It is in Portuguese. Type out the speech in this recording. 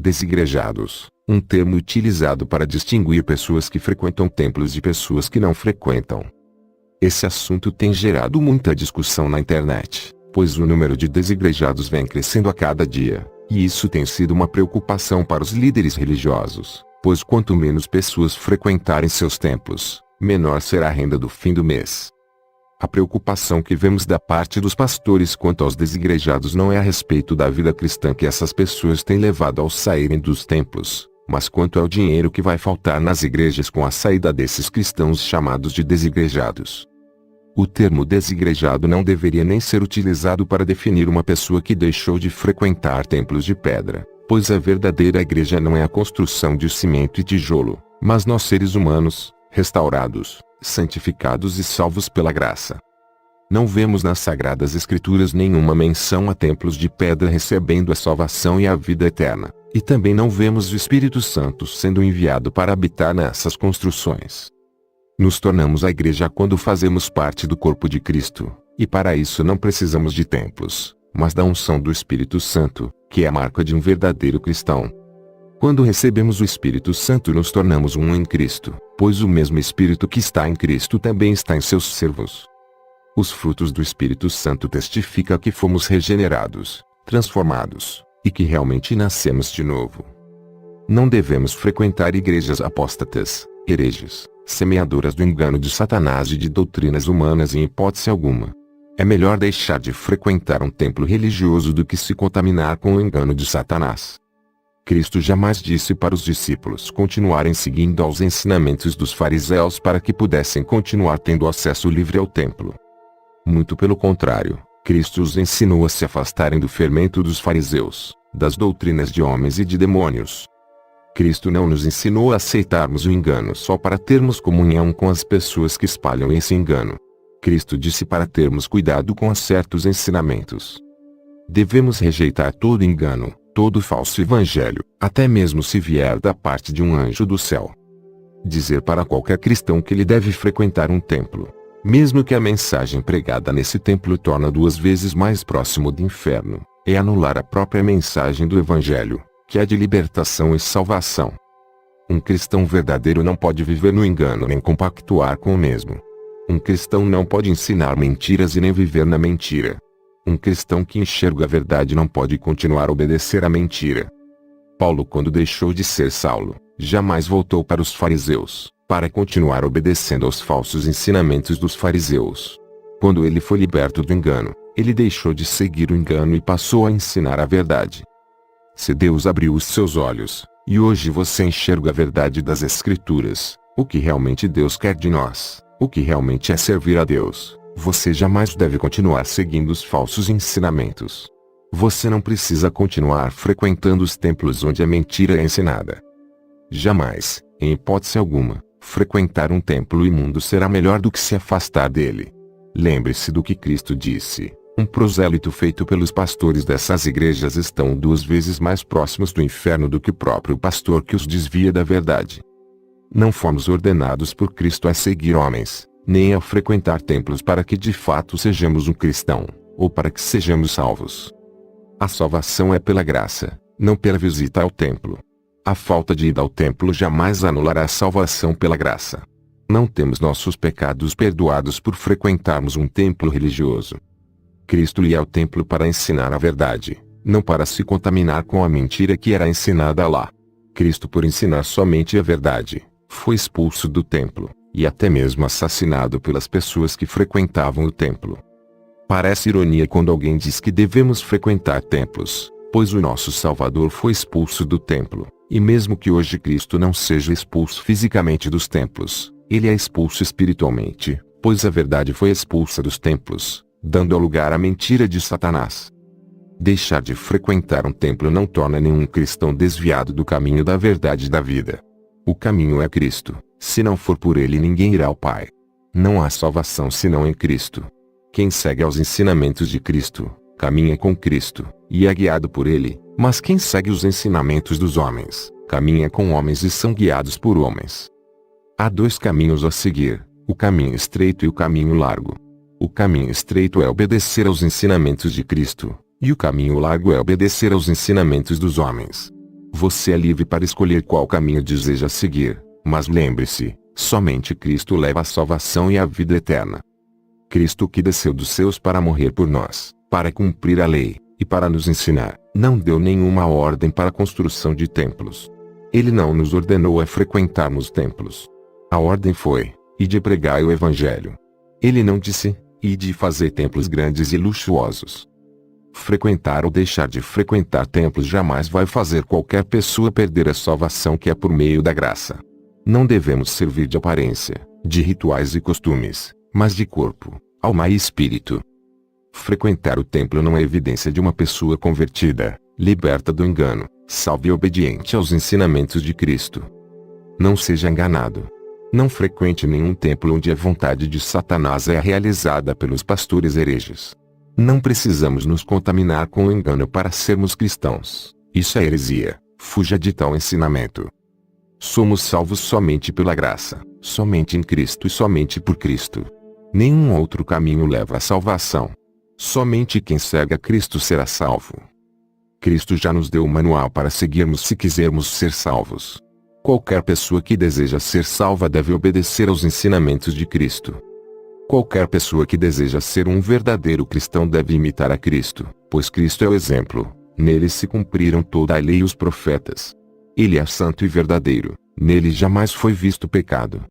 Desigrejados, um termo utilizado para distinguir pessoas que frequentam templos de pessoas que não frequentam. Esse assunto tem gerado muita discussão na internet, pois o número de desigrejados vem crescendo a cada dia, e isso tem sido uma preocupação para os líderes religiosos, pois quanto menos pessoas frequentarem seus templos, menor será a renda do fim do mês. A preocupação que vemos da parte dos pastores quanto aos desigrejados não é a respeito da vida cristã que essas pessoas têm levado ao saírem dos templos, mas quanto ao dinheiro que vai faltar nas igrejas com a saída desses cristãos chamados de desigrejados. O termo desigrejado não deveria nem ser utilizado para definir uma pessoa que deixou de frequentar templos de pedra, pois a verdadeira igreja não é a construção de cimento e tijolo, mas nós seres humanos, restaurados, santificados e salvos pela graça. Não vemos nas Sagradas Escrituras nenhuma menção a templos de pedra recebendo a salvação e a vida eterna, e também não vemos o Espírito Santo sendo enviado para habitar nessas construções. Nos tornamos a igreja quando fazemos parte do corpo de Cristo, e para isso não precisamos de templos, mas da unção do Espírito Santo, que é a marca de um verdadeiro cristão. Quando recebemos o Espírito Santo nos tornamos um em Cristo, pois o mesmo Espírito que está em Cristo também está em seus servos. Os frutos do Espírito Santo testificam que fomos regenerados, transformados, e que realmente nascemos de novo. Não devemos frequentar igrejas apóstatas, hereges, semeadoras do engano de Satanás e de doutrinas humanas em hipótese alguma. É melhor deixar de frequentar um templo religioso do que se contaminar com o engano de Satanás. Cristo jamais disse para os discípulos continuarem seguindo aos ensinamentos dos fariseus para que pudessem continuar tendo acesso livre ao templo. Muito pelo contrário, Cristo os ensinou a se afastarem do fermento dos fariseus, das doutrinas de homens e de demônios. Cristo não nos ensinou a aceitarmos o engano só para termos comunhão com as pessoas que espalham esse engano. Cristo disse para termos cuidado com certos ensinamentos. Devemos rejeitar todo engano, todo falso evangelho, até mesmo se vier da parte de um anjo do céu. Dizer para qualquer cristão que ele deve frequentar um templo, mesmo que a mensagem pregada nesse templo torne 2 vezes mais próximo do inferno, é anular a própria mensagem do evangelho, que é de libertação e salvação. Um cristão verdadeiro não pode viver no engano nem compactuar com o mesmo. Um cristão não pode ensinar mentiras e nem viver na mentira. Um cristão que enxerga a verdade não pode continuar a obedecer à mentira. Paulo, quando deixou de ser Saulo, jamais voltou para os fariseus, para continuar obedecendo aos falsos ensinamentos dos fariseus. Quando ele foi liberto do engano, ele deixou de seguir o engano e passou a ensinar a verdade. Se Deus abriu os seus olhos, e hoje você enxerga a verdade das Escrituras, o que realmente Deus quer de nós, o que realmente é servir a Deus, você jamais deve continuar seguindo os falsos ensinamentos. Você não precisa continuar frequentando os templos onde a mentira é ensinada. Jamais, em hipótese alguma, frequentar um templo imundo será melhor do que se afastar dele. Lembre-se do que Cristo disse: um prosélito feito pelos pastores dessas igrejas estão 2 vezes mais próximos do inferno do que o próprio pastor que os desvia da verdade. Não fomos ordenados por Cristo a seguir homens, nem a frequentar templos para que de fato sejamos um cristão, ou para que sejamos salvos. A salvação é pela graça, não pela visita ao templo. A falta de ida ao templo jamais anulará a salvação pela graça. Não temos nossos pecados perdoados por frequentarmos um templo religioso. Cristo ia ao templo para ensinar a verdade, não para se contaminar com a mentira que era ensinada lá. Cristo, por ensinar somente a verdade, foi expulso do templo, e até mesmo assassinado pelas pessoas que frequentavam o templo. Parece ironia quando alguém diz que devemos frequentar templos, pois o nosso Salvador foi expulso do templo, e mesmo que hoje Cristo não seja expulso fisicamente dos templos, ele é expulso espiritualmente, pois a verdade foi expulsa dos templos, dando lugar à mentira de Satanás. Deixar de frequentar um templo não torna nenhum cristão desviado do caminho da verdade e da vida. O caminho é Cristo, se não for por ele ninguém irá ao Pai. Não há salvação senão em Cristo. Quem segue aos ensinamentos de Cristo, caminha com Cristo, e é guiado por ele, mas quem segue os ensinamentos dos homens, caminha com homens e são guiados por homens. Há 2 caminhos a seguir, o caminho estreito e o caminho largo. O caminho estreito é obedecer aos ensinamentos de Cristo, e o caminho largo é obedecer aos ensinamentos dos homens. Você é livre para escolher qual caminho deseja seguir, mas lembre-se, somente Cristo leva a salvação e a vida eterna. Cristo, que desceu dos céus para morrer por nós, para cumprir a lei, e para nos ensinar, não deu nenhuma ordem para a construção de templos. Ele não nos ordenou a frequentarmos templos. A ordem foi: ide pregai o Evangelho. Ele não disse: ide fazer templos grandes e luxuosos. Frequentar ou deixar de frequentar templos jamais vai fazer qualquer pessoa perder a salvação que é por meio da graça. Não devemos servir de aparência, de rituais e costumes, mas de corpo, alma e espírito. Frequentar o templo não é evidência de uma pessoa convertida, liberta do engano, salva e obediente aos ensinamentos de Cristo. Não seja enganado. Não frequente nenhum templo onde a vontade de Satanás é realizada pelos pastores hereges. Não precisamos nos contaminar com o engano para sermos cristãos. Isso é heresia. Fuja de tal ensinamento. Somos salvos somente pela graça, somente em Cristo e somente por Cristo. Nenhum outro caminho leva à salvação. Somente quem segue a Cristo será salvo. Cristo já nos deu o manual para seguirmos se quisermos ser salvos. Qualquer pessoa que deseja ser salva deve obedecer aos ensinamentos de Cristo. Qualquer pessoa que deseja ser um verdadeiro cristão deve imitar a Cristo, pois Cristo é o exemplo. Nele se cumpriram toda a lei e os profetas. Ele é santo e verdadeiro, nele jamais foi visto pecado.